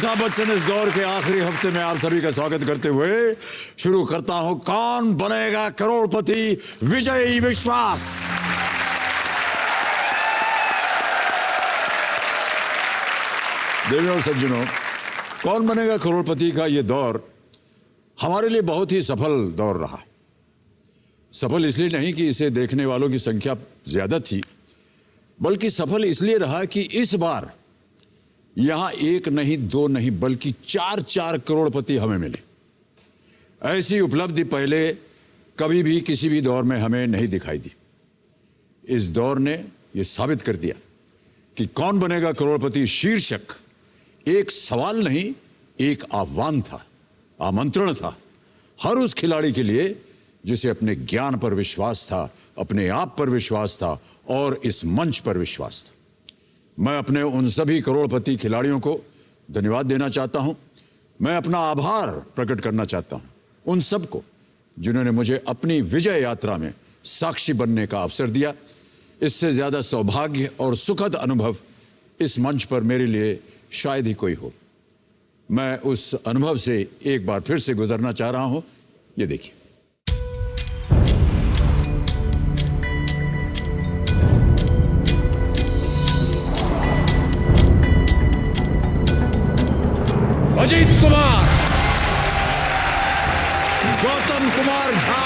अमिताभ बच्चन इस दौर के आखिरी हफ्ते में आप सभी का स्वागत करते हुए शुरू करता हूं कौन बनेगा करोड़पति विजयी विश्वास। देवियों और सज्जनों, कौन बनेगा करोड़पति का ये दौर हमारे लिए बहुत ही सफल दौर रहा। सफल इसलिए नहीं कि इसे देखने वालों की संख्या ज्यादा थी, बल्कि सफल इसलिए रहा कि इस बार यहां एक नहीं, दो नहीं, बल्कि 4 करोड़पति हमें मिले। ऐसी उपलब्धि पहले कभी भी किसी भी दौर में हमें नहीं दिखाई दी। इस दौर ने यह साबित कर दिया कि कौन बनेगा करोड़पति शीर्षक एक सवाल नहीं, एक आह्वान था, आमंत्रण था हर उस खिलाड़ी के लिए जिसे अपने ज्ञान पर विश्वास था, अपने आप पर विश्वास था और इस मंच पर विश्वास था। मैं अपने उन सभी करोड़पति खिलाड़ियों को धन्यवाद देना चाहता हूं। मैं अपना आभार प्रकट करना चाहता हूं उन सबको जिन्होंने मुझे अपनी विजय यात्रा में साक्षी बनने का अवसर दिया। इससे ज्यादा सौभाग्य और सुखद अनुभव इस मंच पर मेरे लिए शायद ही कोई हो। मैं उस अनुभव से एक बार फिर से गुजरना चाह रहा हूं। ये देखिए, अजीत कुमार, गौतम कुमार झा,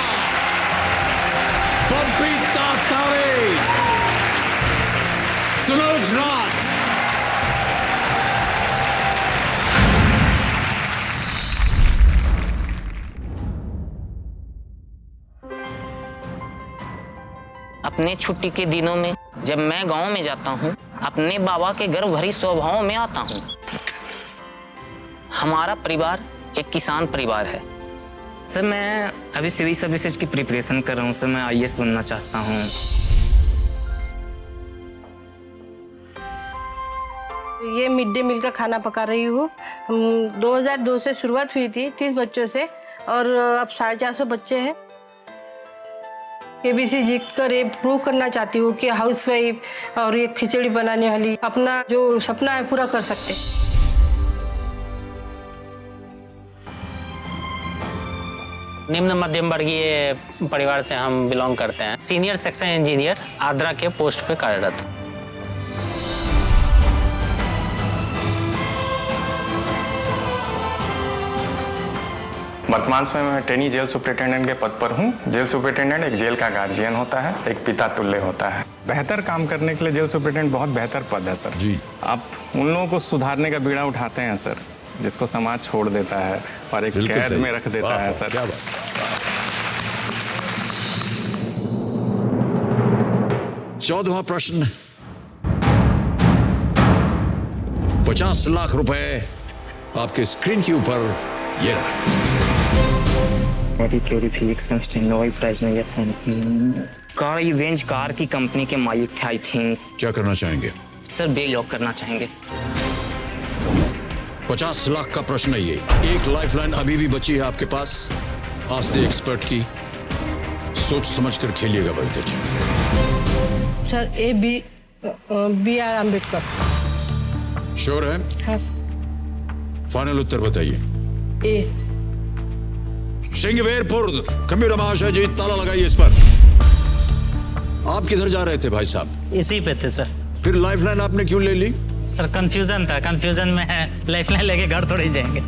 बबीता तारे, सुलोक राज। अपने छुट्टी के दिनों में जब मैं गांव में जाता हूं, अपने बाबा के घर भरी स्वभाव में आता हूं। हमारा परिवार एक किसान परिवार है। सर मैं अभी सिविल सर्विसेज की प्रिपरेशन कर रहा हूँ सर। मैं आईएएस बनना चाहता हूँ। ये मिड डे मील का खाना पका रही हूँ। 2002 से शुरुआत हुई थी 30 बच्चों से और अब 450 बच्चे हैं। केबीसी जीत कर ये प्रूव करना चाहती हूँ कि हाउसवाइफ और ये खिचड़ी बनाने वाली अपना जो सपना है पूरा कर सकते। निम्न मध्यम वर्गीय परिवार से हम बिलोंग करते हैं। सीनियर सेक्शन इंजीनियर आद्रा के पोस्ट पे कार्यरत। वर्तमान समय में मैं ट्रेनी जेल सुपरिटेंडेंट के पद पर हूँ। जेल सुपरिटेंडेंट एक जेल का गार्जियन होता है, एक पिता तुल्य होता है। बेहतर काम करने के लिए जेल सुपरिटेंडेंट बहुत बेहतर पद है सर जी। आप उन लोगों को सुधारने का बीड़ा उठाते हैं सर, जिसको समाज छोड़ देता है और एक कैद में रख देता है सर। क्या बात। 14वां प्रश्न, 50 लाख रुपए आपके स्क्रीन के ऊपर ये रहा। मेरी प्योरी फिजिक्स केमिस्ट्री नोबेल प्राइज में था। कार इवेंज कार की कंपनी के मालिक थे आई थिंक। क्या करना चाहेंगे सर बे लॉक करना चाहेंगे। 50 लाख का प्रश्न है ये। एक लाइफलाइन अभी भी बची है आपके पास। आज दे एक्सपर्ट की सोच समझकर खेलिएगा बलते जी। Sir BR Ambedkar. श्योर है? हाँ सर। फाइनल उत्तर बताइए। ए। सिंगवेरपुर। कंप्यूटर महाशय जी ताला लगाइए इस पर। आप किधर जा रहे थे भाई साहब? इसी पे थे सर। फिर लाइफलाइन आपने क्यों ले ली? सर कंफ्यूजन था। कंफ्यूजन में लाइफलाइन लेके घर थोड़ी जाएंगे।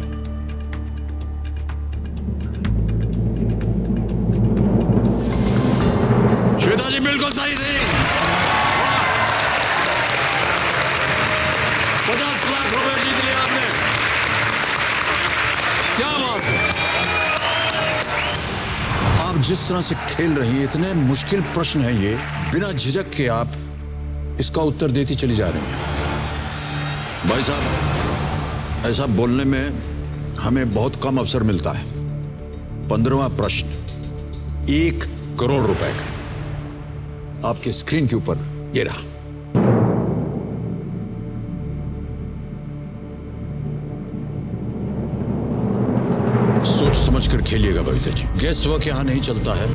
श्वेता जी बिल्कुल सही थी। 50 लाख रुपए जीत लिया आपने। क्या बात है। आप जिस तरह से खेल रही हैं, इतने मुश्किल प्रश्न है ये, बिना झिझक के आप इसका उत्तर देती चली जा रही हैं। भाई साहब, ऐसा बोलने में हमें बहुत कम अवसर मिलता है। 15वां प्रश्न 1 करोड़ रुपए का आपके स्क्रीन के ऊपर ये रहा। सोच समझकर खेलिएगा बबीता जी। गैस वर्क यहां नहीं चलता है।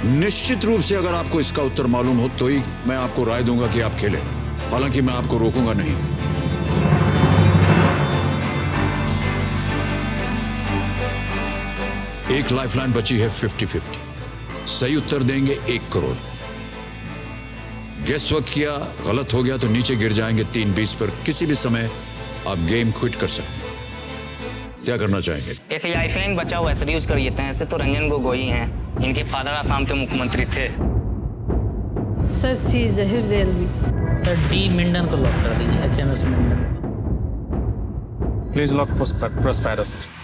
निश्चित रूप से अगर आपको इसका उत्तर मालूम हो तो ही मैं आपको राय दूंगा कि आप खेलें। हालांकि मैं आपको रोकूंगा नहीं। एक लाइफलाइन बची है 50-50। सही उत्तर देंगे 1 करोड़। गेस वर्क किया, गलत हो गया तो नीचे गिर जाएंगे 3-20 पर। किसी भी समय आप गेम क्विट कर सकते हैं। क्या करना चाहेंगे? एक लाइफलाइन बचा हुआ है सर, यूज कर लेते हैं। ऐसे तो रंजन गोगोई हैं, इनके फादर आसाम के मुख्यमंत्री थे। सर सी जहीर रेलवी। सर डी मिंडन को लॉक कर दीजिए, HMS Mindon. Please lock Prospero sir.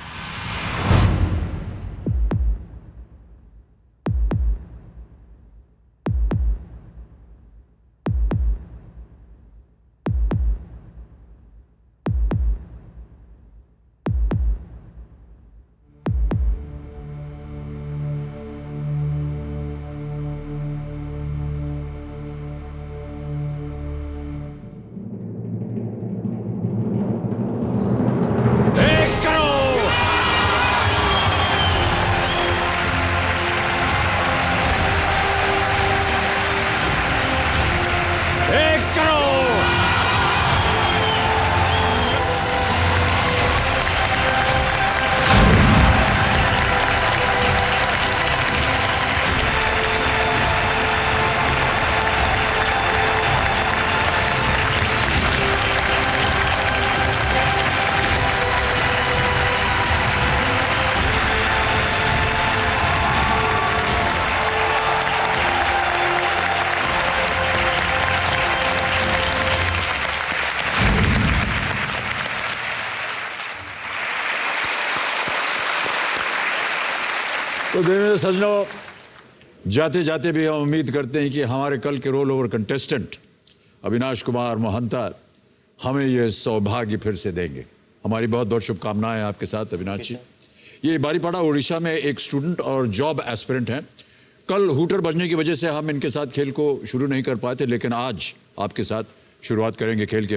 तो देवेंद्र सज्जनों, जाते जाते भी हम उम्मीद करते हैं कि हमारे कल के roll over contestant Avinash Kumar Mohanta हमें ये सौभाग्य फिर से देंगे। हमारी बहुत बहुत शुभकामनाएं आपके साथ अविनाश जी। ये बारीपाड़ा उड़ीसा में एक स्टूडेंट और जॉब एस्पिरेंट हैं। कल हूटर बजने की वजह से हम इनके साथ खेल को शुरू नहीं कर पाए थे, लेकिन आज आपके साथ शुरुआत करेंगे खेल की।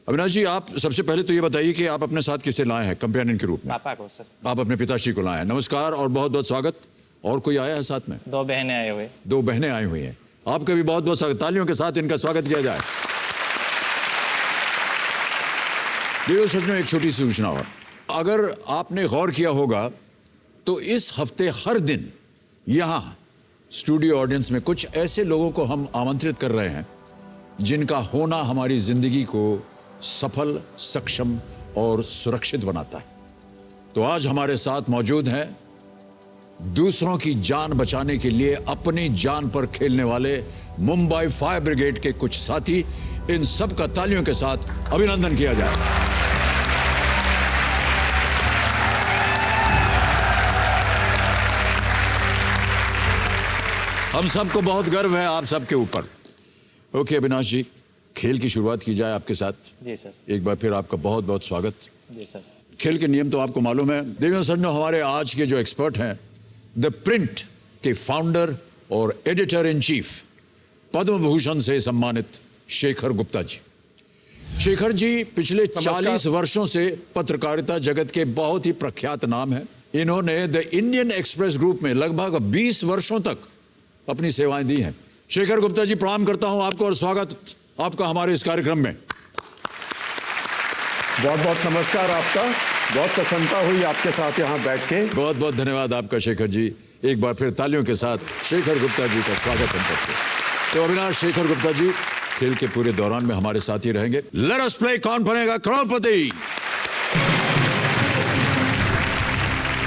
अविनाश जी, आप सबसे पहले तो ये बताइए कि आप अपने साथ किसे लाए हैं कंपेनियन के रूप में? पापा को सर। आप अपने पिताश्री को लाए हैं। नमस्कार और बहुत बहुत स्वागत। और कोई आया है साथ में? 2 बहनें आए हुए। 2 बहनें आई हुई हैं। आपका भी बहुत बहुत स्वागत। तालियों के साथ इनका स्वागत किया जाए। देखो सज्जनों, एक छोटी सी सूचना और, अगर आपने गौर किया होगा तो इस हफ्ते हर दिन यहाँ स्टूडियो ऑडियंस में कुछ ऐसे लोगों को हम आमंत्रित कर रहे हैं जिनका होना हमारी जिंदगी को सफल, सक्षम और सुरक्षित बनाता है। तो आज हमारे साथ मौजूद हैं दूसरों की जान बचाने के लिए अपनी जान पर खेलने वाले मुंबई फायर ब्रिगेड के कुछ साथी। इन सब का तालियों के साथ अभिनंदन किया जाए। हम सबको बहुत गर्व है आप सबके ऊपर। ओके अविनाश जी, खेल की शुरुआत की जाए आपके साथ। जी सर। एक बार फिर आपका बहुत बहुत स्वागत। जी सर। खेल के नियम तो आपको मालूम है। देवेंद्र सज्जनों, हमारे आज के जो एक्सपर्ट हैं, द प्रिंट के फाउंडर और editor in chief, Padma Bhushan से सम्मानित शेखर गुप्ता जी। शेखर जी पिछले 40 वर्षों से पत्रकारिता जगत के बहुत ही प्रख्यात नाम हैं। इन्होंने द इंडियन एक्सप्रेस ग्रुप में लगभग 20 वर्षों तक अपनी सेवाएं दी हैं। शेखर गुप्ता जी, प्रणाम करता हूं आपको और स्वागत आपका हमारे इस कार्यक्रम में। बहुत बहुत नमस्कार आपका। बहुत प्रसन्नता हुई आपके साथ यहाँ बैठ के। बहुत बहुत धन्यवाद आपका शेखर जी। एक बार फिर तालियों के साथ शेखर गुप्ता जी का स्वागत हम करते हैं। तो अविनाश, शेखर गुप्ता जी खेल के पूरे दौरान में हमारे साथ ही रहेंगे। लेट अस प्ले कौन बनेगा करोड़पति।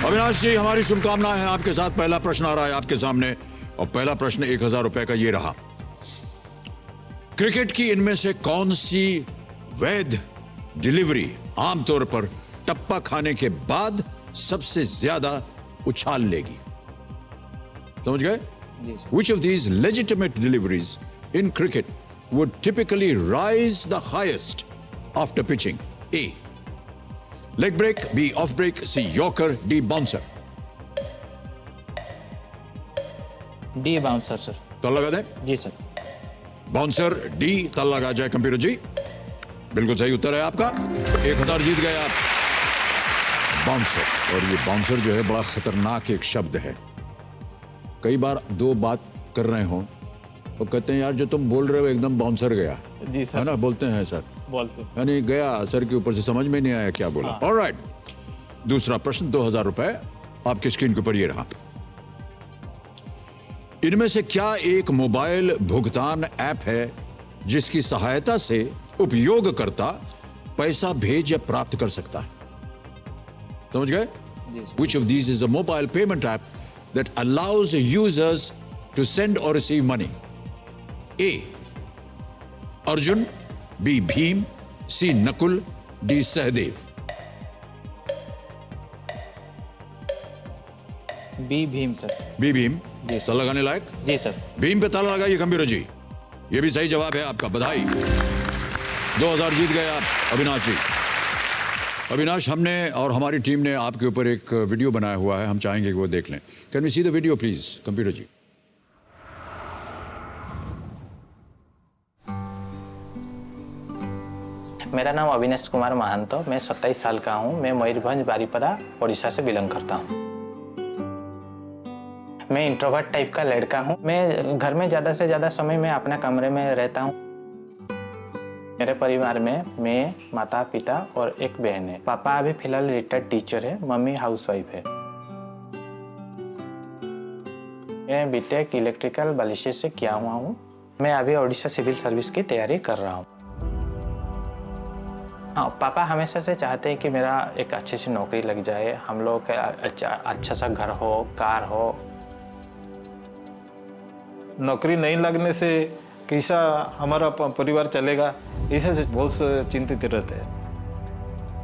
अविनाश जी, हमारी शुभकामनाएं हैं आपके साथ। पहला प्रश्न आ रहा है आपके सामने और पहला प्रश्न 1000 रुपए का ये रहा। क्रिकेट की इनमें से कौन सी वैध डिलीवरी आमतौर पर टप्पा खाने के बाद सबसे ज्यादा उछाल लेगी? समझ गए? Which of these legitimate deliveries in cricket would typically rise the highest after pitching? A. Leg break, B. Off break, C. Yorker, D. Bouncer. D bouncer sir. तो लगा दें? जी सर। बाउंसर डी, तल लगा जाए कंप्यूटर जी। बिल्कुल सही उत्तर है आपका। 1000 जीत गए आप। बाउंसर, और ये बाउंसर जो है बड़ा खतरनाक एक शब्द है। कई बार 2 बात कर रहे हो वो कहते हैं यार जो तुम बोल रहे हो एकदम बाउंसर गया, जी है सर, ना, बोलते हैं सर, बोलते। यानी गया सर के ऊपर से, समझ में नहीं आया क्या बोला। ऑलराइट, दूसरा प्रश्न, 2000 रुपए आपकी स्क्रीन के ऊपर ये रहा। इनमें से क्या एक मोबाइल भुगतान ऐप है जिसकी सहायता से उपयोगकर्ता पैसा भेज या प्राप्त कर सकता है? समझ गए? Which of these is a mobile payment app that allows users to send or receive money? A. Arjun, B. Bhim, C. Nakul, D. Sahdev. B Bhim sir. B. Bhim, ji ताला लगाने लायक? जी सर। भीम पे ताला लगाइए कंप्यूटर जी। ये भी सही जवाब है आपका, बधाई। 2000 जीत गए आप अविनाश जी। अविनाश, हमने और हमारी टीम ने आपके ऊपर एक वीडियो बनाया हुआ है, हम चाहेंगे कि वो देख लें। Can we see the video please computer ji? मेरा नाम अविनाश कुमार महंतो, मैं 27 साल का हूँ। मैं मयूरभंज बारीपदा उड़ीसा से बिलोंग करता हूँ। मैं इंट्रोवर्ट टाइप का लड़का हूँ। मैं घर में ज़्यादा से ज़्यादा समय मैं अपने कमरे में रहता हूँ। मेरे परिवार में मैं, माता पिता और एक बहन है। पापा अभी फिलहाल रिटायर्ड टीचर है, मम्मी हाउसवाइफ है। मैं बीटेक इलेक्ट्रिकल बालिशी से किया हुआ हूँ। मैं अभी ओडिशा सिविल सर्विस की तैयारी कर रहा हूँ। हाँ, पापा हमेशा से चाहते हैं कि मेरा एक अच्छी सी नौकरी लग जाए, हम लोग का अच्छा सा घर हो, कार हो। नौकरी नहीं लगने से कैसा हमारा परिवार चलेगा, इसे से बहुत चिंतित रहते हैं।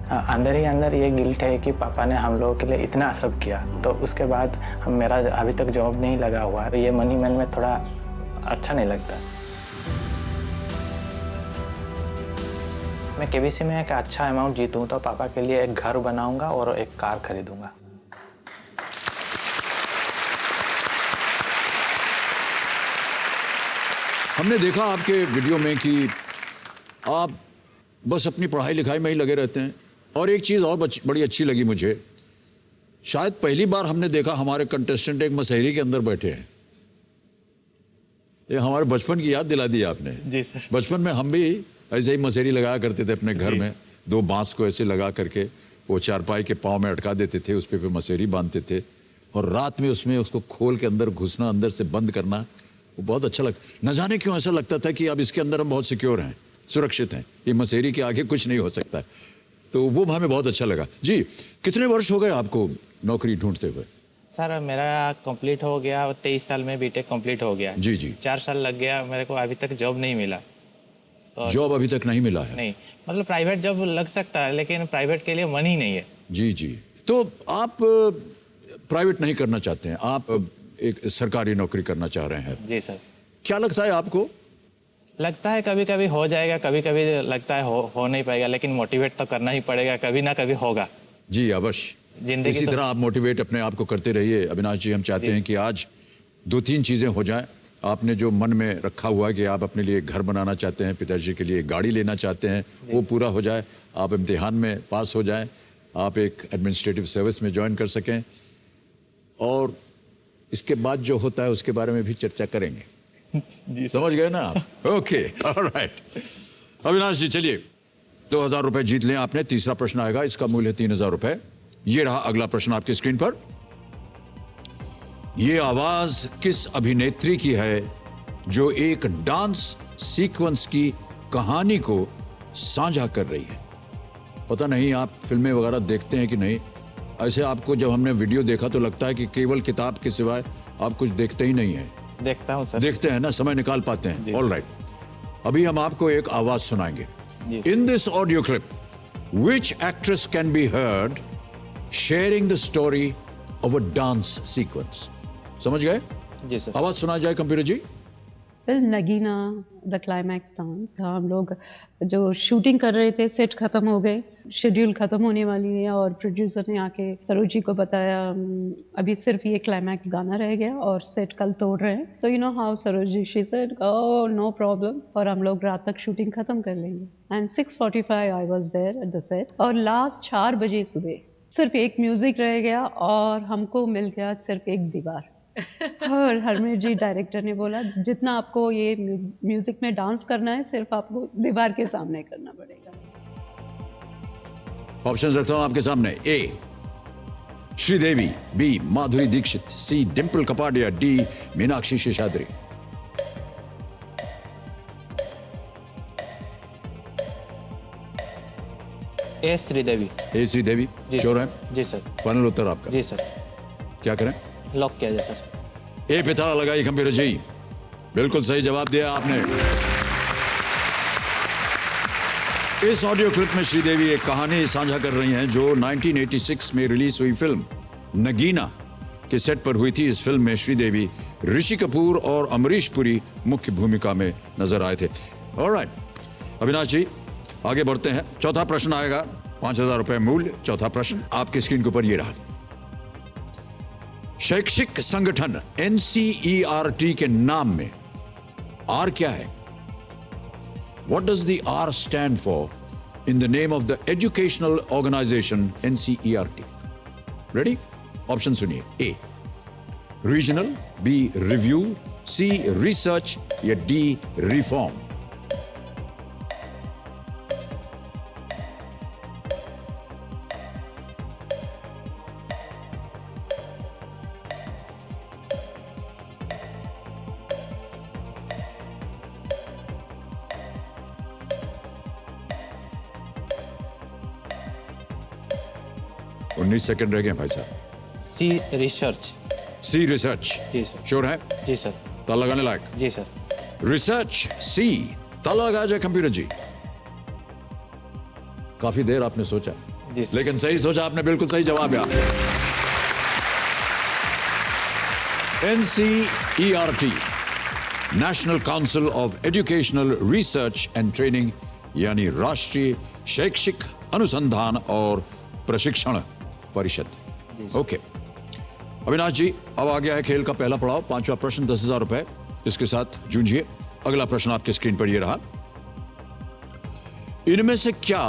हाँ, अंदर ही अंदर ये गिल्ट है कि पापा ने हम लोगों के लिए इतना सब किया, तो उसके बाद मेरा अभी तक जॉब नहीं लगा हुआ है। ये मनी मैन में थोड़ा अच्छा नहीं लगता। मैं केबीसी में एक अच्छा अमाउंट जीतूँ तो पापा के लिए एक घर बनाऊंगा और एक कार खरीदूंगा। हमने देखा आपके वीडियो में कि आप बस अपनी पढ़ाई लिखाई में ही लगे रहते हैं। और एक चीज़ और बड़ी अच्छी लगी मुझे, शायद पहली बार हमने देखा हमारे कंटेस्टेंट एक मसहरी के अंदर बैठे हैं। ये हमारे बचपन की याद दिला दी आपने। जी सर। बचपन में हम भी ऐसे ही मसहरी लगाया करते थे अपने घर में, 2 बांस को ऐसे लगा करके वो चारपाई के पाँव में अटका देते थे, उस पे मसहरी बांधते थे और रात में उसमें उसको खोल के अंदर घुसना, अंदर से बंद करना, वो बहुत अच्छा लगता। न जाने क्यों ऐसा लगता था कि अब इसके अंदर हम बहुत सिक्योर हैं, सुरक्षित हैं, ये मसहरी के आगे कुछ नहीं हो सकता है। तो वो हमें बहुत अच्छा लगा। जी, कितने वर्ष हो गए आपको नौकरी ढूंढते हुए? सर मेरा कंप्लीट हो गया, 23 साल में बीटेक कंप्लीट हो गया। जी जी। 4 साल लग गया, मेरे को अभी तक जॉब नहीं मिला। जॉब अभी तक नहीं मिला है? नहीं, मतलब प्राइवेट जॉब लग सकता है लेकिन प्राइवेट के लिए मनी नहीं है। जी जी। तो आप प्राइवेट नहीं करना चाहते हैं, आप एक सरकारी नौकरी करना चाह रहे हैं? जी सर। क्या लगता है आपको? लगता है कभी कभी हो जाएगा, कभी कभी लगता है हो नहीं पाएगा, लेकिन मोटिवेट तो करना ही पड़ेगा, कभी ना कभी होगा। जी अवश्य। जिंदगी इसी तरह आप मोटिवेट अपने आप को करते रहिए। अविनाश जी, हम चाहते हैं कि आज 2-3 चीज़ें हो जाएं। आपने जो मन में रखा हुआ है कि आप अपने लिए घर बनाना चाहते हैं, पिताजी के लिए गाड़ी लेना चाहते हैं, वो पूरा हो जाए। आप इम्तिहान में पास हो जाएं, आप एक एडमिनिस्ट्रेटिव सर्विस में ज्वाइन कर सकें, और इसके बाद जो होता है उसके बारे में भी चर्चा करेंगे। जी समझ गए ना आप? Okay, alright. अविनाश जी, चलिए 2000 रुपए जीत लें आपने। तीसरा प्रश्न आएगा, इसका मूल्य है 3000 रुपए। ये रहा अगला प्रश्न आपकी स्क्रीन पर। ये आवाज किस अभिनेत्री की है जो एक डांस सीक्वेंस की कहानी को साझा कर रही है? पता नहीं आप फिल्में वगैरह देखते हैं कि नहीं। ऐसे आपको जब हमने वीडियो देखा तो लगता है कि केवल किताब के सिवाय आप कुछ देखते ही नहीं हैं। देखता हूँ सर। देखते हैं ना, समय निकाल पाते हैं। ऑलराइट, अभी हम आपको एक आवाज सुनाएंगे। In this audio clip which actress can be heard sharing the story of a dance sequence? समझ गए? जी सर। आवाज सुना जाए computer ji. Film Nagina the climax dance, हम लोग जो शूटिंग कर रहे थे, सेट खत्म हो गए, शेड्यूल खत्म होने वाली है और प्रोड्यूसर ने आके सरोज जी को बताया अभी सिर्फ ये क्लाइमैक्स गाना रह गया और सेट कल तोड़ रहे हैं। तो you know how Saroj ji, she said oh no problem, और हम लोग रात तक शूटिंग खत्म कर लेंगे। And 6:45 I was there at the set, और लास्ट 4 बजे सुबह सिर्फ एक म्यूजिक रह गया और हमको मिल गया सिर्फ एक दीवार। और हरमीत जी डायरेक्टर ने बोला जितना आपको ये म्यूजिक में डांस करना है सिर्फ आपको दीवार के सामने करना पड़ेगा। ऑप्शन रखता हूं आपके सामने। ए श्रीदेवी, बी माधुरी दीक्षित, सी डिम्पल कपाडिया, डी मीनाक्षी शेषाद्री। ए श्रीदेवी। ए श्रीदेवी जी श्योर सर। है? जी सर। फाइनल उत्तर आपका? जी सर। क्या करें? लॉक किया जाए सर। ए पे ताला लगाई कंप्यूटर जी, बिल्कुल सही जवाब दिया आपने। इस ऑडियो क्लिप में श्रीदेवी एक कहानी साझा कर रही हैं जो 1986 में रिलीज हुई फिल्म नगीना के सेट पर हुई थी। इस फिल्म में श्रीदेवी, ऋषि कपूर और अमरीश पुरी मुख्य भूमिका में नजर आए थे। ऑलराइट, अविनाश जी आगे बढ़ते हैं। चौथा प्रश्न आएगा, 5,000 रुपए मूल्य। चौथा प्रश्न आपकी स्क्रीन के ऊपर ये रहा। शैक्षिक संगठन NCERT के नाम में आर क्या है? What does the R stand for in the name of the educational organization NCERT? Ready? Option सुनिए। A regional, B review, C research या D reform। उन्नीस सेकंड रह गए भाई साहब। सी रिसर्च। सी रिसर्च। जी सर। श्योर है? जी सर। ताला लगाने लायक? जी सर। रिसर्च सी, ताला लगाया जाए कंप्यूटर जी। काफी देर आपने सोचा, जी सर। लेकिन सही सोचा आपने, बिल्कुल सही जवाब है। NCERT national council of educational research and training, यानी राष्ट्रीय शैक्षिक अनुसंधान और प्रशिक्षण परिषद। ओके अविनाश जी, अब आ गया है खेल का पहला पड़ाव। 5वां प्रश्न 10,000 रुपए, इसके साथ जूझिए। अगला प्रश्न आपकी स्क्रीन पर ये रहा। इनमें से क्या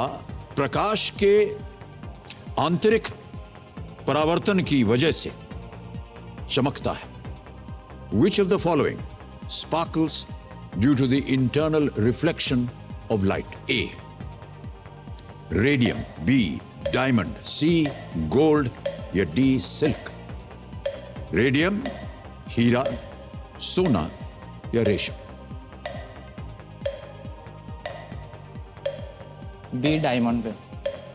प्रकाश के आंतरिक परावर्तन की वजह से चमकता है? Which of the following sparkles due to the internal reflection of light? A radium, B diamond, C gold या D सिल्क। रेडियम, हीरा, सोना या रेशम। बी डायमंड पे।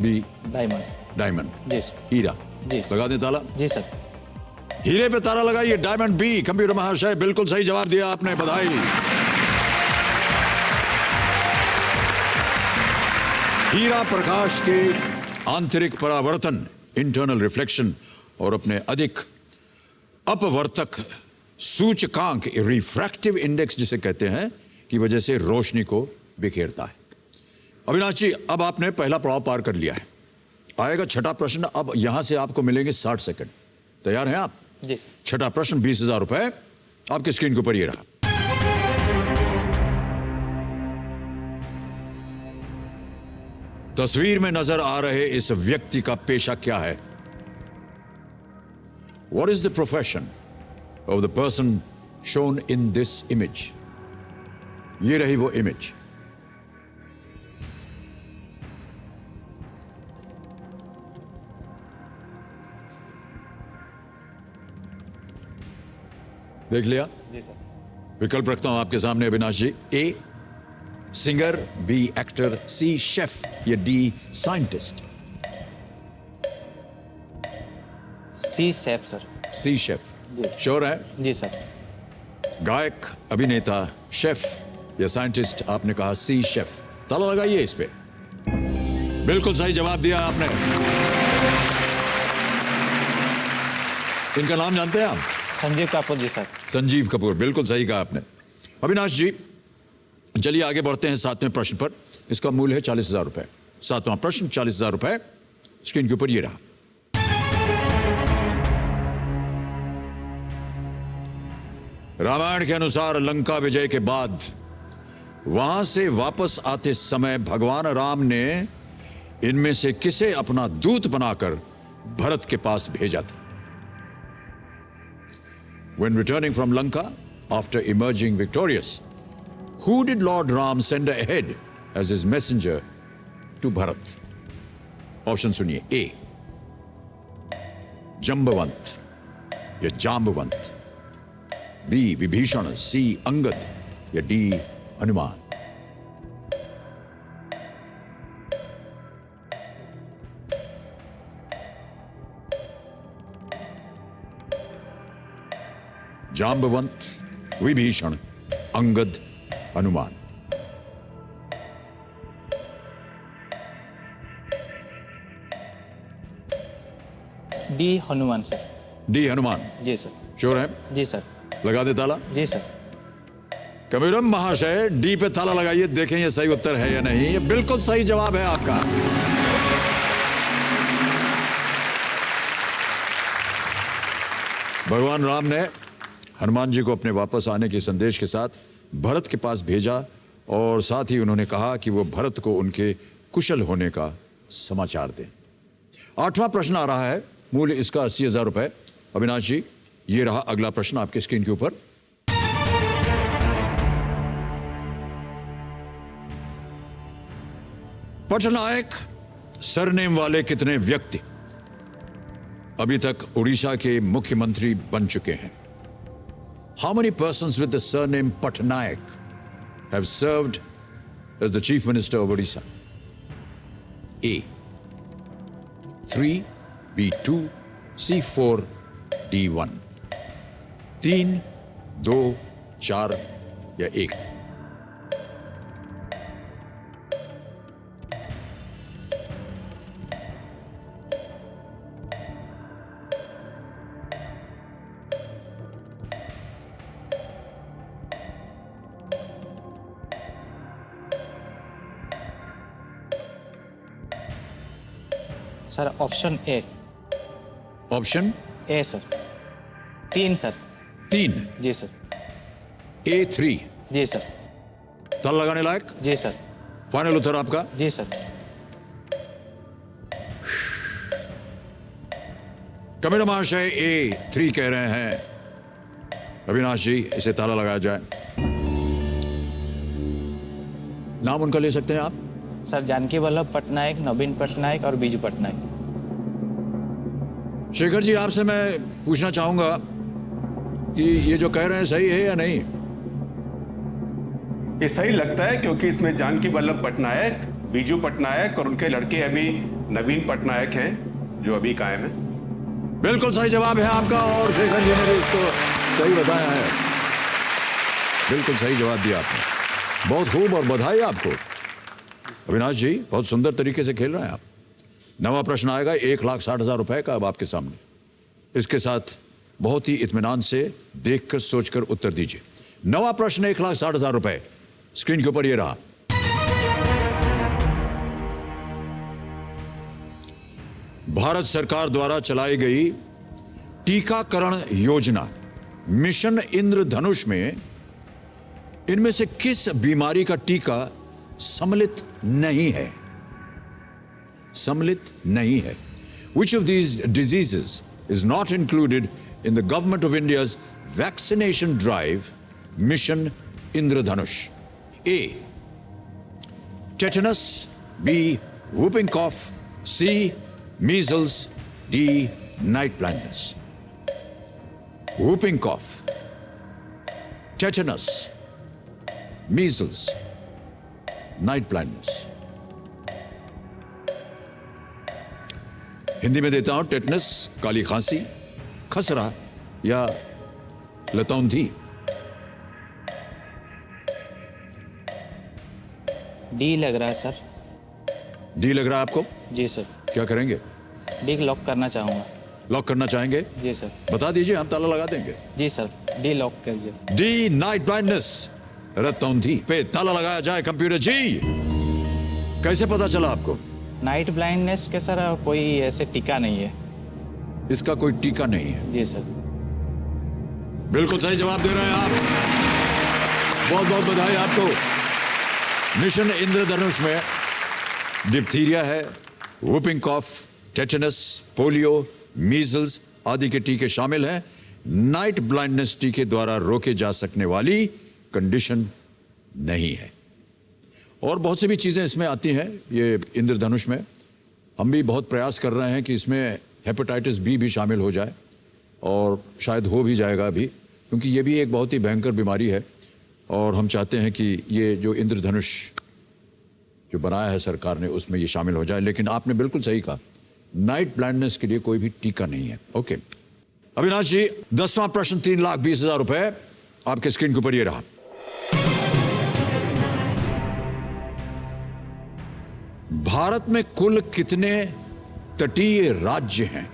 B diamond. डायमंड। जी सर। हीरा। जी सर। लगा दें ताला? जी सर। हीरे पे ताला लगाइए। Diamond B. कंप्यूटर महाशय बिल्कुल सही जवाब दिया आपने, बधाई। हीरा प्रकाश के आंतरिक परावर्तन, इंटरनल रिफ्लेक्शन, और अपने अधिक अपवर्तक सूचकांक, रिफ्रैक्टिव इंडेक्स जिसे कहते हैं, की वजह से रोशनी को बिखेरता है। अविनाश जी, अब आपने पहला पड़ाव पार कर लिया है। आएगा छठा प्रश्न। अब यहां से आपको मिलेंगे 60 सेकंड। तैयार हैं आप? जी सर। छठा प्रश्न 20,000 रुपए आपकी स्क्रीन के ऊपर ये रहा। तस्वीर में नजर आ रहे इस व्यक्ति का पेशा क्या है? What is the profession of the person shown in this image? ये रही वो इमेज। देख लिया? जी सर। विकल्प रखता हूं आपके सामने Avinash ji. A singer, B actor, C chef या D scientist. C chef sir. C chef. जी। श्योर है? जी सर। गायक, अभिनेता, शेफ या साइंटिस्ट? आपने कहा सी शेफ। ताला लगाइए इस पे। बिल्कुल सही जवाब दिया आपने। इनका नाम जानते हैं आप? संजीव कपूर जी सर। संजीव कपूर, बिल्कुल सही कहा आपने। अविनाश जी, चलिए आगे बढ़ते हैं 7वें प्रश्न पर। इसका मूल्य है 40,000 रुपए। 7वां प्रश्न 40,000 रुपए, स्क्रीन के ऊपर ये रहा। रामायण के अनुसार लंका विजय के बाद वहां से वापस आते समय भगवान राम ने इनमें से किसे अपना दूत बनाकर भरत के पास भेजा था? When returning from Lanka after emerging victorious, who did Lord Ram send ahead as his messenger to Bharat? Option सुनिए. A. जंबवंत या जाम्बवंत, B. विभीषण, C. अंगद या D. Hanuman. Jambavant, Vibhishan, Angad, Hanuman. D Hanuman sir. D Hanuman. जी सर. श्योर है? जी सर. लगा दे ताला. जी सर. कबीरम महाशय, डी पे ताला लगाइए, देखें ये सही उत्तर है या नहीं. ये बिल्कुल सही जवाब है आपका. भगवान राम ने हनुमान जी को अपने वापस आने के संदेश के साथ भरत के पास भेजा और साथ ही उन्होंने कहा कि वो भरत को उनके कुशल होने का समाचार दें. 8वां प्रश्न आ रहा है, मूल्य इसका 80,000 रुपए. अविनाश जी, ये रहा अगला प्रश्न आपके स्क्रीन के ऊपर. पटनायक सरनेम वाले कितने व्यक्ति अभी तक उड़ीसा के मुख्यमंत्री बन चुके हैं? How many persons with the surname Patnaik have served as the Chief Minister of Odisha? A. 3, B. 2, C. 4, D. 1. 3, 2, 4 या 1. Sir option A. Option A sir. 3 sir. 3. जी सर. A3 जी सर. ताला लगाने लायक? जी सर. फाइनल उत्तर आपका? जी sir. Kabir महाशय A3 कह रहे हैं. अविनाश जी, इसे ताला लगाया जाए. नाम उनका ले सकते हैं आप? सर जानकी वल्लभ पटनायक, नवीन पटनायक और बीजू पटनायक. शेखर जी, आपसे मैं पूछना चाहूंगा कि ये जो कह रहे हैं सही है या नहीं? ये सही लगता है क्योंकि इसमें जानकी वल्लभ पटनायक, बीजू पटनायक और उनके लड़के अभी नवीन पटनायक हैं जो अभी कायम है. बिल्कुल सही जवाब है आपका और शेखर जी ने भी इसको सही बताया है. बिल्कुल सही जवाब दिया आपने. बहुत खूब और बधाई आपको. अविनाश जी, बहुत सुंदर तरीके से खेल रहे हैं आप. नवा प्रश्न आएगा 1,60,000 रुपए का अब आपके सामने. इसके साथ बहुत ही इत्मीनान से देखकर सोचकर उत्तर दीजिए. नवा प्रश्न 1,60,000 रुपए स्क्रीन के ऊपर ये रहा. भारत सरकार द्वारा चलाई गई टीकाकरण योजना मिशन इंद्रधनुष में इनमें से किस बीमारी का टीका सम्मिलित नहीं है? सम्मिलित नहीं है. Which of these diseases is not included in the Government of India's vaccination drive Mission Indradhanush? A. Tetanus. B. Whooping cough. C. Measles. D. Night blindness. Whooping cough, tetanus, measles, night blindness. Hindi में देता हूं. Tetanus, काली खांसी, खसरा या लतौंधी. D लग रहा है sir. D लग रहा है आपको? जी सर. क्या करेंगे? डी लॉक करना चाहूँगा. लॉक करना चाहेंगे? जी सर. बता दीजिए, हम ताला लगा देंगे. जी सर, डी लॉक करिए. डी नाइट ब्लाइंडनेस, रतौंधी पे ताला लगाया जाए. कंप्यूटर जी, कैसे पता चला आपको? नाइट ब्लाइंडनेस के सर कोई ऐसे टीका नहीं है. इसका कोई टीका नहीं है. जी सर. बिल्कुल सही जवाब दे रहे हैं आप. बहुत बहुत बधाई आपको. मिशन इंद्रधनुष में डिप्थीरिया है, वुपिंग कॉफ, टेटनस, पोलियो, मीजल्स आदि के टीके शामिल हैं. नाइट ब्लाइंडनेस टीके द्वारा रोके जा सकने वाली कंडीशन नहीं है। और बहुत सी भी चीज़ें इसमें आती हैं ये इंद्रधनुष में। हम भी बहुत प्रयास कर रहे हैं कि इसमें हेपेटाइटिस बी भी शामिल हो जाए, और शायद हो भी जाएगा अभी, क्योंकि ये भी एक बहुत ही भयंकर बीमारी है। और हम चाहते हैं कि ये जो इंद्रधनुष जो बनाया है सरकार ने उसमें ये शामिल हो जाए। लेकिन आपने बिल्कुल सही कहा, नाइट ब्लाइंडनेस के लिए कोई भी टीका नहीं है। ओके अविनाश जी, 10वां प्रश्न 3,20,000 रुपए आपके स्क्रीन के ऊपर ये रहा। भारत में कुल कितने तटीय राज्य हैं?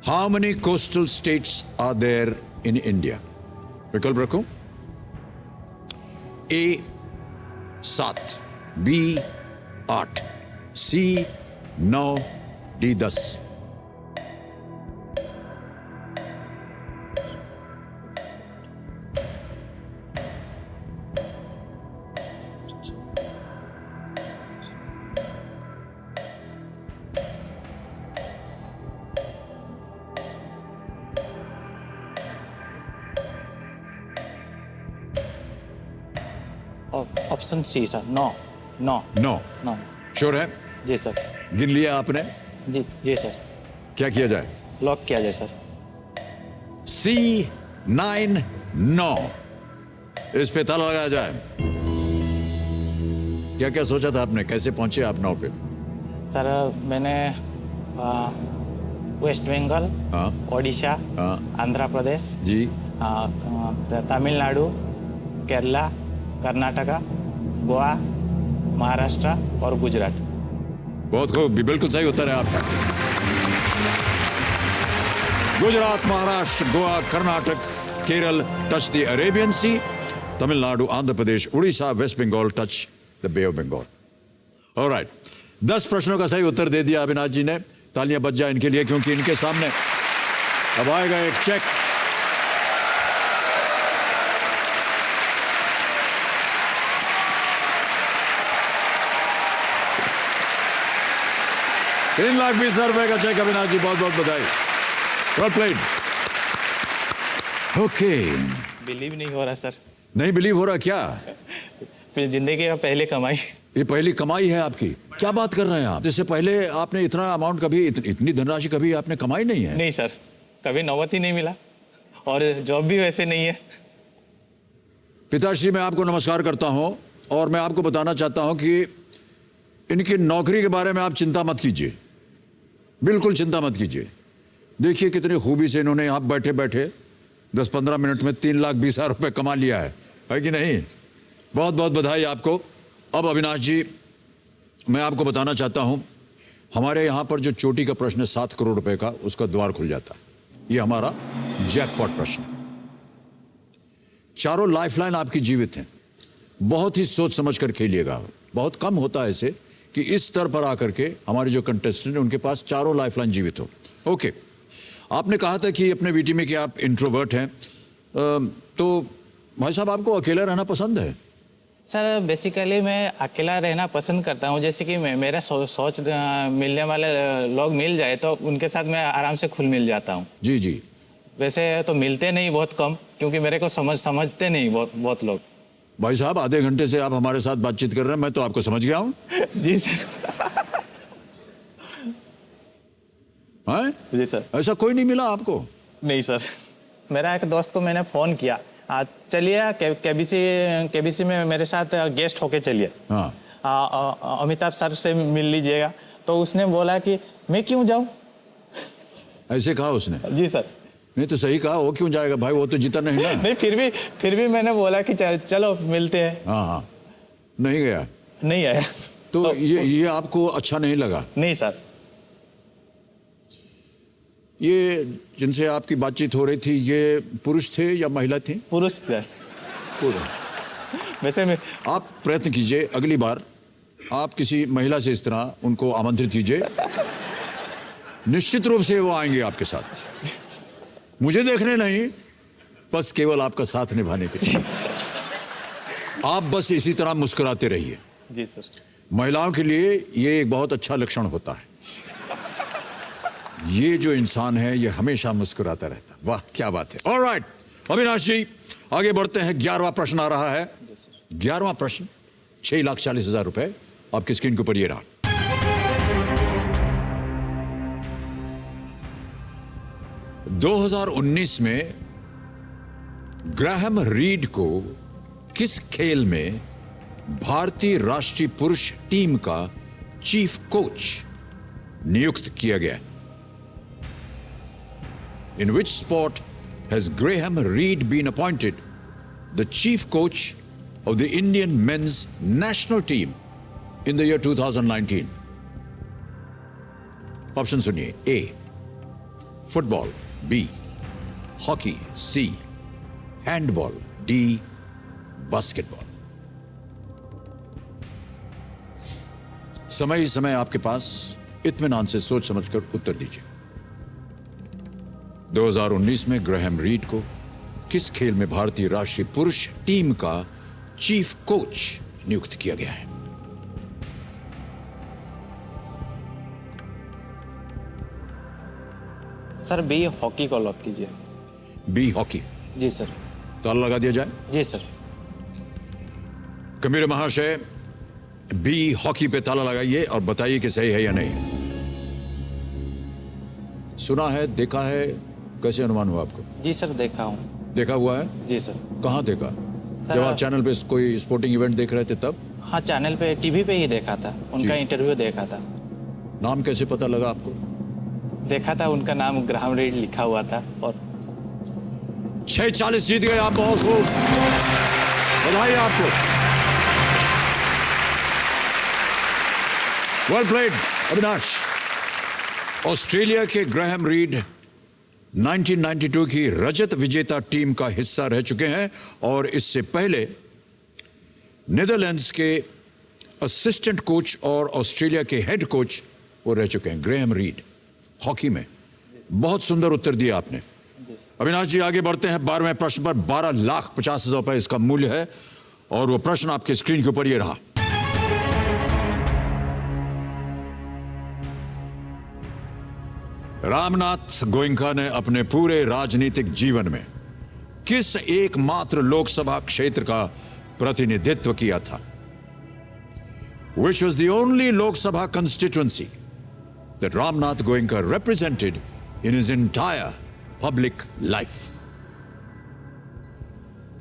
How many coastal states are there in India? विकल्प रखो। A 7, B 8, C 9, D 10। Option C sir. No no no no. Sure है? जी सर। गिन लिया आपने? जी जी सर। क्या किया जाए? लॉक किया जाए सर। C9 9, इस पे ताला लगाया जाए। क्या क्या सोचा था आपने, कैसे पहुंचे आप 9 पे? सर मैंने वेस्ट बंगाल, हाँ ओडिशा, हाँ आंध्र प्रदेश, जी, तमिलनाडु, केरला, कर्नाटका, गोवा, महाराष्ट्र और गुजरात। बहुत खूब, बिल्कुल सही उत्तर है आपका। Gujarat, Maharashtra, Goa, Karnataka, Kerala touch the Arabian Sea, Tamil Nadu, Andhra Pradesh, Orissa, West Bengal touch the Bay of Bengal. Alright, 10 प्रश्नों का सही उत्तर दे दिया अविनाश जी ने। तालियां बज जाए इनके लिए, क्योंकि इनके सामने अब आएगा एक चेक। ₹3,20,000 का चेक। अविनाश जी बहुत बहुत बधाई, वेल प्लेड। ओके, बिलीव नहीं हो रहा सर। नहीं बिलीव हो रहा क्या? फिर जिंदगी का पहले कमाई। ये पहली कमाई है आपकी? क्या बात कर रहे हैं आप? इससे पहले आपने इतना अमाउंट कभी, इतनी धनराशि कभी आपने कमाई नहीं है? नहीं सर, कभी नौबत ही नहीं मिला, और जॉब भी वैसे नहीं है। पिताश्री, मैं आपको नमस्कार करता हूं, और मैं आपको बताना चाहता हूं कि इनकी नौकरी के बारे में आप चिंता मत कीजिए, बिल्कुल चिंता मत कीजिए। देखिए कितनी खूबी से इन्होंने आप बैठे बैठे 10-15 मिनट में ₹3,20,000 कमा लिया है कि नहीं? बहुत बहुत बधाई आपको। अब अविनाश जी, मैं आपको बताना चाहता हूं, हमारे यहां पर जो चोटी का प्रश्न है 7 करोड़ रुपए का, उसका द्वार खुल जाता है। ये हमारा जैकपॉट प्रश्न। चारों लाइफलाइन आपकी जीवित हैं। बहुत ही सोच समझ कर खेलिएगा। बहुत कम होता है ऐसे कि इस स्तर पर आकर के हमारे जो कंटेस्टेंट हैं उनके पास चारों लाइफलाइन जीवित हो। ओके, आपने कहा था कि अपने वीटी में कि आप इंट्रोवर्ट हैं, तो भाई साहब आपको अकेला रहना पसंद है? सर बेसिकली मैं अकेला रहना पसंद करता हूँ। जैसे कि मेरा सोच मिलने वाले लोग मिल जाए तो उनके साथ मैं आराम से खुल मिल जाता हूँ। जी जी। वैसे तो मिलते नहीं, बहुत कम, क्योंकि मेरे को समझते नहीं बहुत लोग। भाई साहब, आधे घंटे से आप हमारे साथ बातचीत कर रहे हैं, मैं तो आपको समझ गया हूँ। जी सर। हैं? जी सर। ऐसा कोई नहीं मिला आपको? नहीं सर, मेरा एक दोस्त को मैंने फ़ोन किया, चलिए केबीसी में मेरे साथ गेस्ट होके चलिए, हाँ, अमिताभ सर से मिल लीजिएगा। तो उसने बोला कि मैं क्यों जाऊं? ऐसे कहा उसने? जी सर। नहीं तो सही कहा, वो क्यों जाएगा भाई, वो तो जीता नहीं ना। नहीं, फिर भी मैंने बोला कि चलो मिलते हैं। हाँ हाँ, नहीं गया? नहीं आया। तो ये आपको अच्छा नहीं लगा? नहीं सर। ये जिनसे आपकी बातचीत हो रही थी, ये पुरुष थे या महिला थी? पुरुष थे। वैसे मैं, आप प्रयत्न कीजिए अगली बार, आप किसी महिला से इस तरह उनको आमंत्रित कीजिए, निश्चित रूप से वो आएंगे आपके साथ। मुझे देखने नहीं, बस केवल आपका साथ निभाने के लिए। आप बस इसी तरह मुस्कुराते रहिए। जी सर। महिलाओं के लिए ये एक बहुत अच्छा लक्षण होता है। ये जो इंसान है ये हमेशा मुस्कुराता रहता। वाह क्या बात है। ऑलराइट अविनाश जी आगे बढ़ते हैं। 11वां प्रश्न आ रहा है। 11वां प्रश्न 6,40,000 रुपए आपकी स्क्रीन के ऊपर ये रहा। – 2019 में ग्राहम रीड को किस खेल में भारतीय राष्ट्रीय पुरुष टीम का चीफ कोच नियुक्त किया गया? In which sport has Graham Reed been appointed the chief coach of the Indian men's national team in the year 2019? Option सुनिए। A. Football, B. Hockey, C. Handball, D. Basketball. समय ही समय आपके पास, इत्मीनान से सोच समझकर उत्तर दीजिए। 2019 में ग्राहम रीड को किस खेल में भारतीय राष्ट्रीय पुरुष टीम का चीफ कोच नियुक्त किया गया है? सर बी हॉकी को लॉक कीजिए। B hockey. जी सर। ताला लगा दिया जाए। जी सर। कबीर महाशय बी हॉकी पे ताला लगाइए और बताइए कि सही है या नहीं। सुना है, देखा है, कैसे अनुमान हुआ आपको? जी सर देखा हूँ। देखा हुआ है? जी सर। कहाँ देखा? सर, जब आप चैनल पे कोई स्पोर्टिंग इवेंट देख रहे थे तब? हाँ चैनल पे टीवी पे ही देखा था, उनका जी। इंटरव्यू देखा था। नाम कैसे पता लगा आपको? देखा था उनका नाम ग्राहम रीड लिखा हुआ था। और 6,40 जीत गए आप, बहुत खूब, बधाई आपको। Well played Avinash. ऑस्ट्रेलिया के ग्राहम रीड 1992 की रजत विजेता टीम का हिस्सा रह चुके हैं और इससे पहले नीदरलैंड्स के असिस्टेंट कोच और ऑस्ट्रेलिया के हेड कोच वो रह चुके हैं। ग्राहम रीड हॉकी में। बहुत सुंदर उत्तर दिया आपने। अविनाश जी आगे बढ़ते हैं 12वें प्रश्न पर। 12,50,000 रुपए इसका मूल्य है और वो प्रश्न आपके स्क्रीन के ऊपर ये रहा। रामनाथ गोयनका ने अपने पूरे राजनीतिक जीवन में किस एकमात्र लोकसभा क्षेत्र का प्रतिनिधित्व किया था? Which was the only Lok Sabha constituency that Ramnath Goenka represented in his entire public life?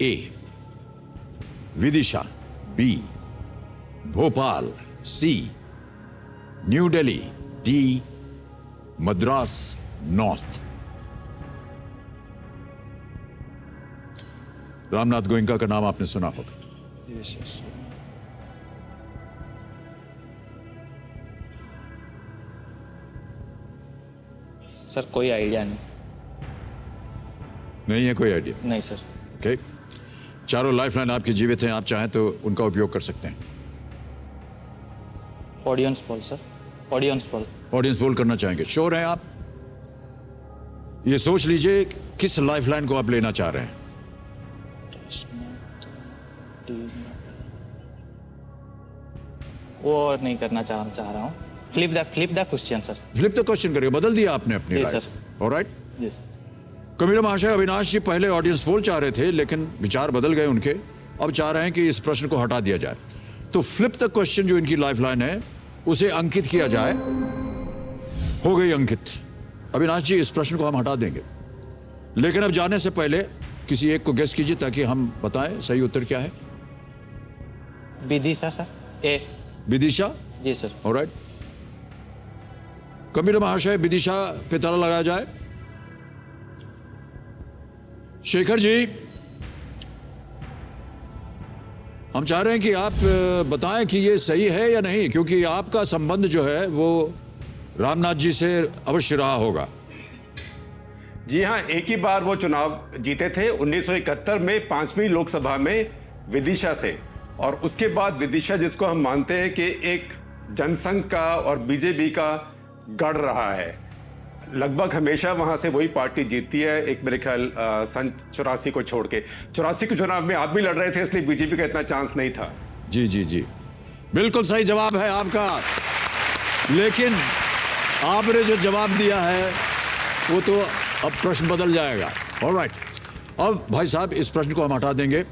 A. Vidisha, B. Bhopal, C. New Delhi, D. Madras north. Ramnath Goenka का नाम आपने सुना होगा। सर कोई आइडिया नहीं है? कोई आइडिया नहीं सर। ओके। चारों लाइफलाइन आपकी जीवित हैं, आप चाहें तो उनका उपयोग कर सकते हैं। Audience poll sir. Audience poll. Audience poll करना चाहेंगे? श्योर हैं आप? ये सोच लीजिए किस लाइफलाइन को आप लेना चाह रहे हैं। वो नहीं करना चाह रहा हूँ। Flip the question sir. Flip the question करके बदल दिया आपने अपनी जी लाइफ। सर। ऑलराइट। जी सर। कबीर महाशय अविनाश जी पहले ऑडियंस पोल चाह रहे थे लेकिन विचार बदल गए उनके, अब चाह रहे हैं कि इस प्रश्न को हटा दिया जाए। तो फ्लिप द क्वेश्चन जो इनकी लाइफलाइन है उसे अंकित किया जाए। हो गई अंकित। अविनाश जी इस प्रश्न को हम हटा देंगे, लेकिन अब जाने से पहले किसी एक को गेस कीजिए ताकि हम बताएं सही उत्तर क्या है। विदिशा सर। ए। विदिशा। जी सर। ऑलराइट। कबीर महाशय विदिशा पे ताला लगाया जाए। शेखर जी हम चाह रहे हैं कि आप बताएं कि ये सही है या नहीं, क्योंकि आपका संबंध जो है वो रामनाथ जी से अवश्य रहा होगा। जी हाँ, एक ही बार वो चुनाव जीते थे 1971 में 5वीं लोकसभा में विदिशा से, और उसके बाद विदिशा जिसको हम मानते हैं कि एक जनसंघ का और बीजेपी का गढ़ रहा है, लगभग हमेशा वहां से वही पार्टी जीतती है। एक मेरे ख्याल सन 84 को छोड़ के, 84 के चुनाव में आप भी लड़ रहे थे इसलिए बीजेपी का इतना चांस नहीं था। जी जी जी बिल्कुल सही जवाब है आपका, लेकिन आपने जो जवाब दिया है वो तो अब प्रश्न बदल जाएगा। ऑलराइट, अब भाई साहब इस प्रश्न को हम हटा देंगे।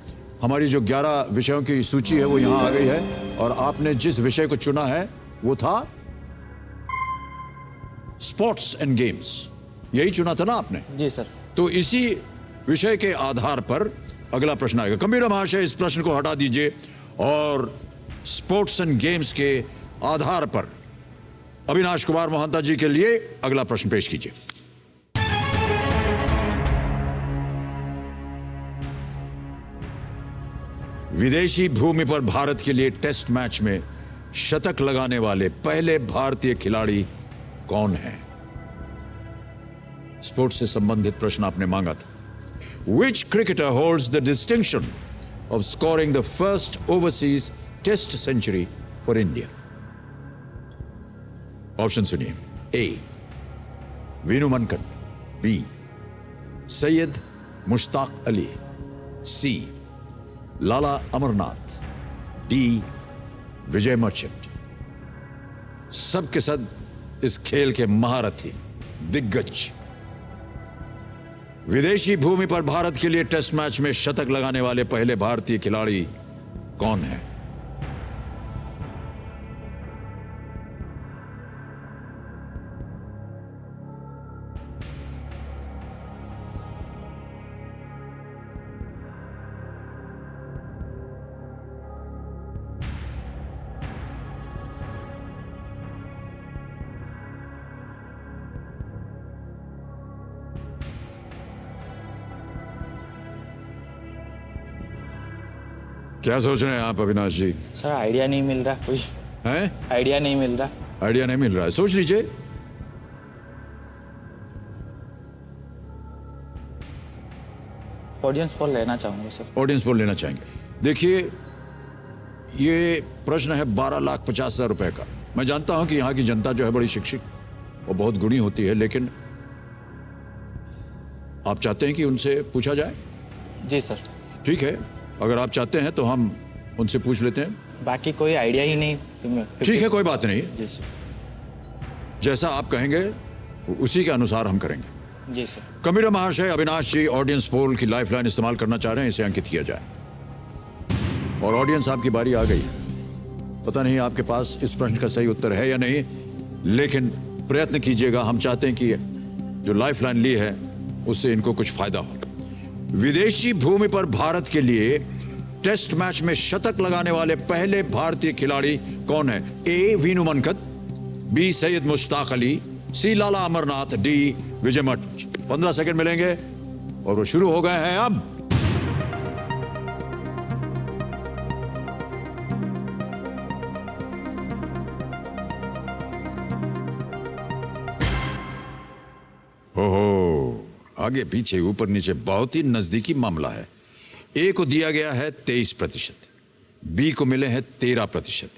हमारी जो 11 विषयों की सूची है वो यहाँ आ गई है और आपने जिस विषय को चुना है वो था स्पोर्ट्स एंड गेम्स। यही चुना था ना आपने? जी सर। तो इसी विषय के आधार पर अगला प्रश्न आएगा। गंभीर महाशय इस प्रश्न को हटा दीजिए और स्पोर्ट्स एंड गेम्स के आधार पर अविनाश कुमार मोहंता जी के लिए अगला प्रश्न पेश कीजिए। विदेशी भूमि पर भारत के लिए टेस्ट मैच में शतक लगाने वाले पहले भारतीय खिलाड़ी कौन है? स्पोर्ट्स से संबंधित प्रश्न आपने मांगा था। Which cricketer holds the distinction of scoring the first overseas test century for India? Option सुनिए। A. Vinoo Mankad, B. Syed Mushtaq Ali, C. Lala Amarnath, D. Vijay Merchant. सबके सब इस खेल के महारथी, दिग्गज। विदेशी भूमि पर भारत के लिए टेस्ट मैच में शतक लगाने वाले पहले भारतीय खिलाड़ी कौन है? क्या सोच रहे हैं आप अविनाश जी? सर आइडिया नहीं मिल रहा, कोई हैं? आइडिया नहीं मिल रहा। आइडिया नहीं मिल रहा है, सोच लीजिए। ऑडियंस पोल लेना चाहूंगा सर। ऑडियंस पोल लेना चाहेंगे? देखिए, ये प्रश्न है 12,50,000 रुपए का। मैं जानता हूं कि यहां की जनता जो है बड़ी शिक्षित और बहुत गुणी होती है, लेकिन आप चाहते हैं कि उनसे पूछा जाए? जी सर। ठीक है, अगर आप चाहते हैं तो हम उनसे पूछ लेते हैं। बाकी कोई आइडिया ही नहीं। ठीक है, कोई बात नहीं। जी सर। जैसा आप कहेंगे उसी के अनुसार हम करेंगे। जी सर। कबीर महाशय, अविनाश जी ऑडियंस पोल की लाइफलाइन इस्तेमाल करना चाह रहे हैं, इसे अंकित किया जाए। और ऑडियंस, आपकी बारी आ गई। पता नहीं आपके पास इस प्रश्न का सही उत्तर है या नहीं, लेकिन प्रयत्न कीजिएगा। हम चाहते हैं कि जो लाइफलाइन ली है उससे इनको कुछ फायदा हो। विदेशी भूमि पर भारत के लिए टेस्ट मैच में शतक लगाने वाले पहले भारतीय खिलाड़ी कौन है? ए. वीनू मनकट, बी. सैयद मुश्ताक अली, सी. लाला अमरनाथ, डी. विजय मर्चेंट। 15 सेकंड मिलेंगे और वो शुरू हो गए हैं अब। ओहो, आगे पीछे ऊपर नीचे बहुत ही नजदीकी मामला है। ए को दिया गया है 23%, बी को मिले हैं 13%,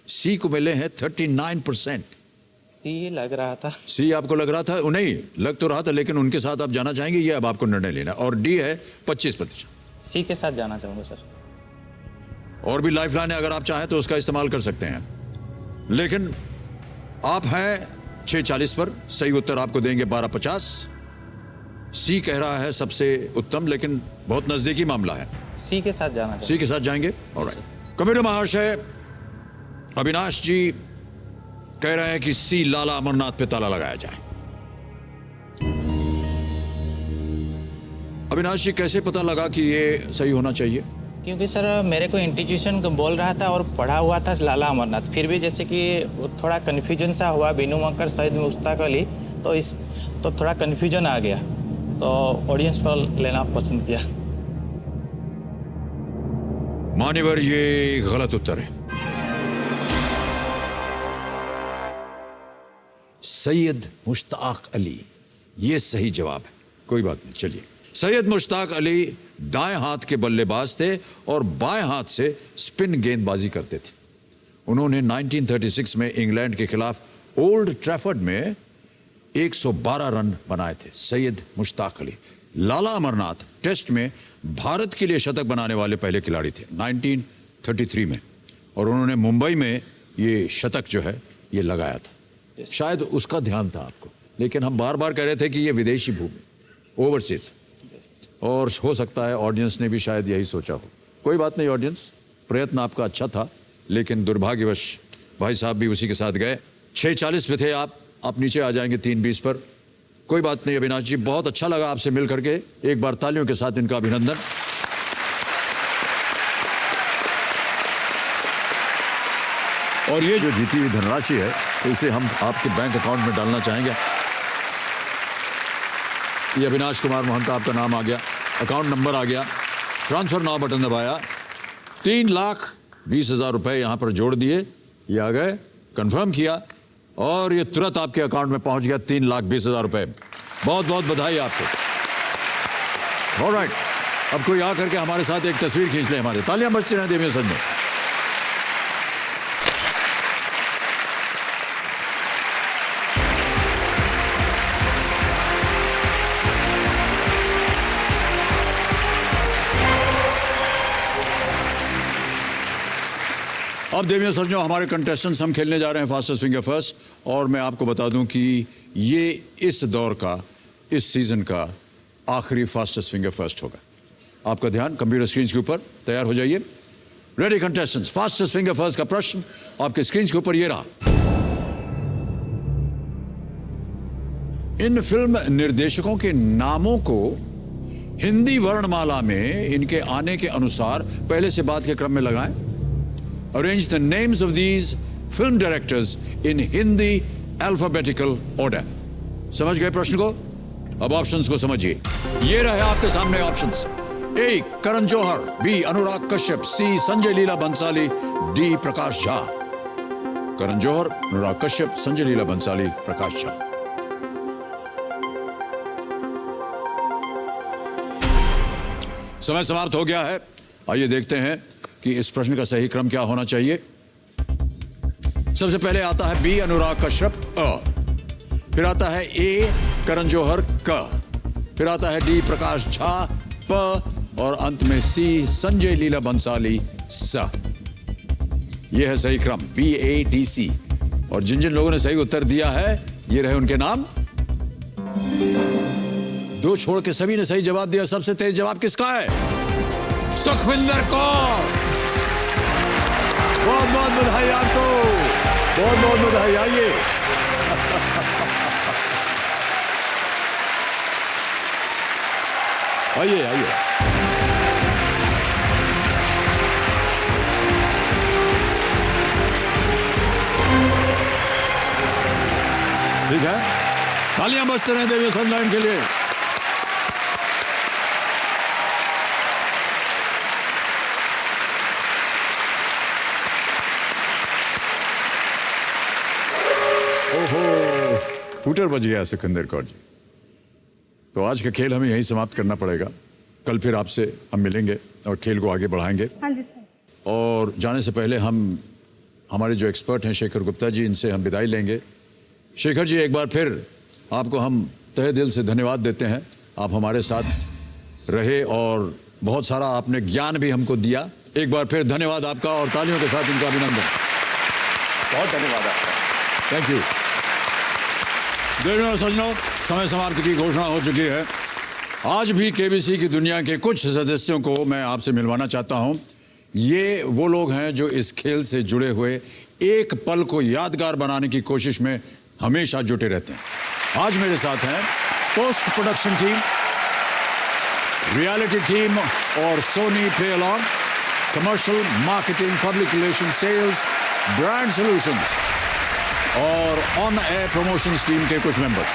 सी को मिले हैं 39%। सी लग रहा था। सी आपको लग रहा था? नहीं, लग तो रहा था, लेकिन उनके साथ आप जाना चाहेंगे, ये अब आपको निर्णय लेना। और डी है 25%। सी के साथ जाना चाहूंगा सर। और भी लाइफलाइन है, अगर आप चाहें तो उसका इस्तेमाल कर सकते हैं, लेकिन आप हैं 6:40 पर। सही उत्तर आपको देंगे 12:50। सी कह रहा है सबसे उत्तम, लेकिन बहुत नजदीकी मामला है। सी के साथ जाना सी के साथ जाएंगे? ऑलराइट। कबीर महाशय, अविनाश जी कह रहे हैं कि सी, लाला अमरनाथ पे ताला लगाया जाए। अविनाश जी, कैसे पता लगा कि ये सही होना चाहिए? क्योंकि सर मेरे को इंस्टीट्यूशन बोल रहा था और पढ़ा हुआ था लाला अमरनाथ, फिर भी जैसे कि थोड़ा कन्फ्यूजन सा हुआ, वीनू मनकट, सैयद मुश्ताक अली, तो थोड़ा कन्फ्यूजन आ गया, तो ऑडियंस पर लेना पसंद किया। मान्यवर, ये गलत उत्तर है। सैयद मुश्ताक अली ये सही जवाब है। कोई बात नहीं, चलिए। सैयद मुश्ताक अली दाएं हाथ के बल्लेबाज थे और बाएं हाथ से स्पिन गेंदबाजी करते थे। उन्होंने 1936 में इंग्लैंड के खिलाफ ओल्ड ट्रैफर्ड में 112 रन बनाए थे। सैयद मुश्ताक अली। लाला अमरनाथ टेस्ट में भारत के लिए शतक बनाने वाले पहले खिलाड़ी थे 1933 में, और उन्होंने मुंबई में ये शतक जो है ये लगाया था। शायद उसका ध्यान था आपको, लेकिन हम बार बार कह रहे थे कि ये विदेशी भूमि, ओवरसीज, और हो सकता है ऑडियंस ने भी शायद यही सोचा हो। कोई बात नहीं ऑडियंस, प्रयत्न आपका अच्छा था, लेकिन दुर्भाग्यवश भाई साहब भी उसी के साथ गए। 6:40 पे थे आप नीचे आ जाएंगे 3:20 पर। कोई बात नहीं अविनाश जी, बहुत अच्छा लगा आपसे मिल करके, एक बार तालियों के साथ इनका अभिनंदन। और ये जो जीती हुई धनराशि है, इसे हम आपके बैंक अकाउंट में डालना चाहेंगे। ये अविनाश कुमार महंत आपका नाम आ गया, अकाउंट नंबर आ गया, ट्रांसफर नाउ बटन दबाया, 3,20,000 रुपए यहां पर जोड़ दिए, ये आ गए, कंफर्म किया और ये तुरंत आपके अकाउंट में पहुंच गया 3,20,000 रुपए। बहुत बहुत बधाई आपको। ऑलराइट, अब कोई आकर के हमारे साथ एक तस्वीर खींच ले हमारे। तालियां बजती रहें देवियों सर में। अब देवियों सज्जनों, हमारे कंटेस्टेंट्स हम खेलने जा रहे हैं फास्टेस्ट फिंगर फर्स्ट, और मैं आपको बता दूं कि ये इस दौर का, इस सीजन का आखिरी फास्टेस्ट फिंगर फर्स्ट होगा। आपका ध्यान कंप्यूटर स्क्रीन के ऊपर, तैयार हो जाइए। Ready contestants, fastest finger first का प्रश्न आपके स्क्रीन के ऊपर ये रहा। इन फिल्म निर्देशकों के नामों को हिंदी वर्णमाला में इनके आने के अनुसार पहले से बाद के क्रम में लगाएं। Arrange the names of these film directors in Hindi alphabetical order. समझ गए प्रश्न को? अब ऑप्शंस को समझिए। ये रहे आपके सामने ऑप्शंस। ए करण जौहर, बी अनुराग कश्यप, सी संजय लीला बंसाली, डी प्रकाश झा। करण जौहर, अनुराग कश्यप, संजय लीला बंसाली, प्रकाश झा। समय समाप्त हो गया है। आइए देखते हैं कि इस प्रश्न का सही क्रम क्या होना चाहिए। सबसे पहले आता है बी अनुराग कश्यप, अ, फिर आता है ए करण जौहर, क, फिर आता है डी प्रकाश झा, प, और अंत में सी संजय लीला बंसाली, स। यह है सही क्रम, BADC। और जिन जिन लोगों ने सही उत्तर दिया है, ये रहे उनके नाम। दो छोड़ के सभी ने सही जवाब दिया। सबसे तेज जवाब किसका है? सुखविंदर कौर। बहुत बहुत बधाई आपको, बहुत बहुत बधाई। आइए आइए आइए। ठीक है, तालियां बजते रहे देवियों सनलाइन के लिए। हूटर बज गया सुखविंदर कौर जी। तो आज का खेल हमें यहीं समाप्त करना पड़ेगा। कल फिर आपसे हम मिलेंगे और खेल को आगे बढ़ाएंगे। हाँ जी सर। और जाने से पहले हम हमारे जो एक्सपर्ट हैं शेखर गुप्ता जी, इनसे हम विदाई लेंगे। शेखर जी, एक बार फिर आपको हम तहे दिल से धन्यवाद देते हैं। आप हमारे साथ रहे और बहुत सारा आपने ज्ञान भी हमको दिया। एक बार फिर धन्यवाद आपका, और तालियों के साथ इनका अभिनंदन। बहुत धन्यवाद आपका। Thank you. देवियों सज्जनों, समय समाप्ति की घोषणा हो चुकी है। आज भी केबीसी की दुनिया के कुछ सदस्यों को मैं आपसे मिलवाना चाहता हूं। ये वो लोग हैं जो इस खेल से जुड़े हुए एक पल को यादगार बनाने की कोशिश में हमेशा जुटे रहते हैं। आज मेरे साथ हैं post production team, reality team और Sony play along, commercial, marketing, public relation, sales, brand solutions और ऑन एयर प्रमोशंस टीम के कुछ मेंबर्स।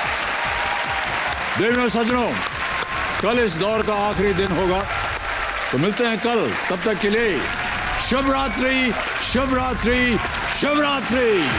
देवियों सज्जनों, कल इस दौर का आखिरी दिन होगा, तो मिलते हैं कल। तब तक के लिए शुभ रात्रि, शुभ रात्रि, शुभ रात्रि।